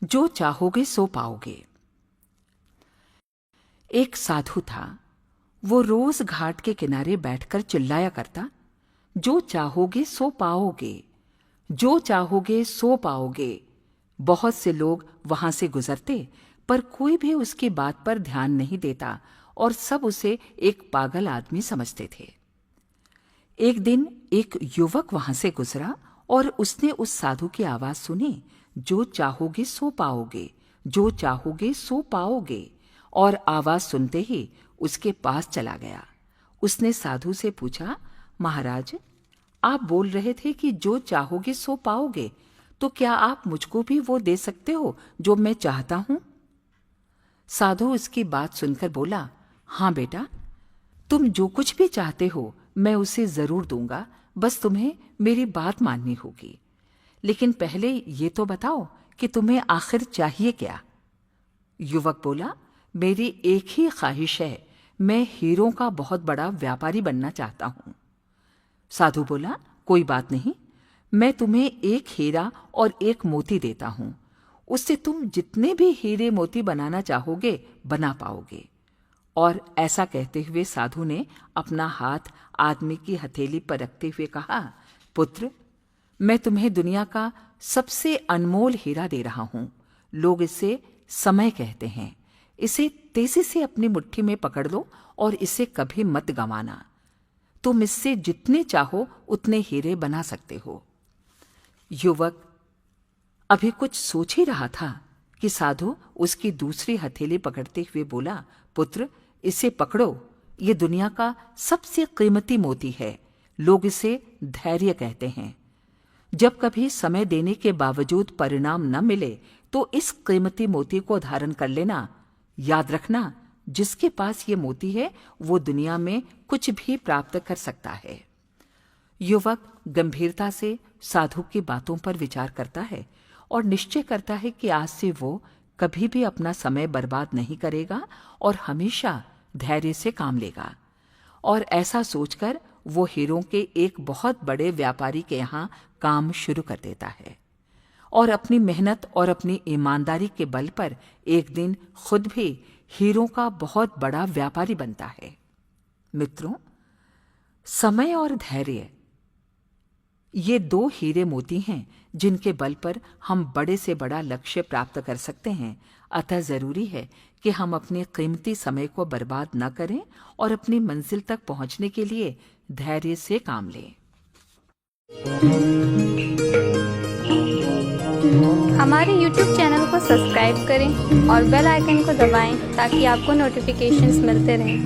जो चाहोगे सो पाओगे। एक साधु था। वो रोज घाट के किनारे बैठकर चिल्लाया करता, जो चाहोगे सो पाओगे, जो चाहोगे सो पाओगे। बहुत से लोग वहां से गुजरते, पर कोई भी उसकी बात पर ध्यान नहीं देता और सब उसे एक पागल आदमी समझते थे। एक दिन एक युवक वहां से गुजरा और उसने उस साधु की आवाज सुनी, जो चाहोगे सो पाओगे, जो चाहोगे सो पाओगे। और आवाज सुनते ही उसके पास चला गया। उसने साधु से पूछा, महाराज, आप बोल रहे थे कि जो चाहोगे सो पाओगे, तो क्या आप मुझको भी वो दे सकते हो जो मैं चाहता हूं? साधु उसकी बात सुनकर बोला, हाँ बेटा, तुम जो कुछ भी चाहते हो मैं उसे जरूर दूंगा, बस तुम्हें मेरी बात माननी होगी। लेकिन पहले ये तो बताओ कि तुम्हें आखिर चाहिए क्या? युवक बोला, मेरी एक ही ख्वाहिश है, मैं हीरों का बहुत बड़ा व्यापारी बनना चाहता हूं। साधु बोला, कोई बात नहीं, मैं तुम्हें एक हीरा और एक मोती देता हूं। उससे तुम जितने भी हीरे मोती बनाना चाहोगे बना पाओगे। और ऐसा कहते हुए साधु ने अपना हाथ आदमी की हथेली पर रखते हुए कहा, पुत्र, मैं तुम्हें दुनिया का सबसे अनमोल हीरा दे रहा हूं। लोग इसे समय कहते हैं। इसे तेजी से अपनी मुट्ठी में पकड़ लो और इसे कभी मत गंवाना। तुम इससे जितने चाहो उतने हीरे बना सकते हो। युवक अभी कुछ सोच ही रहा था कि साधु उसकी दूसरी हथेली पकड़ते हुए बोला, पुत्र, इसे पकड़ो, ये दुनिया का सबसे कीमती मोती है। लोग इसे धैर्य कहते हैं। जब कभी समय देने के बावजूद परिणाम न मिले तो इस कीमती मोती को धारण कर लेना। याद रखना, जिसके पास ये मोती है वो दुनिया में कुछ भी प्राप्त कर सकता है। युवक गंभीरता से साधु की बातों पर विचार करता है और निश्चय करता है कि आज से वो कभी भी अपना समय बर्बाद नहीं करेगा और हमेशा धैर्य से काम लेगा। और ऐसा सोचकर वो हीरों के एक बहुत बड़े व्यापारी के यहाँ काम शुरू कर देता है और अपनी मेहनत और अपनी ईमानदारी के बल पर एक दिन खुद भी हीरों का बहुत बड़ा व्यापारी बनता है। मित्रों, समय और धैर्य ये दो हीरे मोती हैं जिनके बल पर हम बड़े से बड़ा लक्ष्य प्राप्त कर सकते हैं। अतः जरूरी है कि हम अपने कीमती समय को बर्बाद न करें और अपनी मंजिल तक पहुंचने के लिए धैर्य से काम लें। हमारे YouTube चैनल को सब्सक्राइब करें और बेल आइकन को दबाएं ताकि आपको नोटिफिकेशंस मिलते रहें।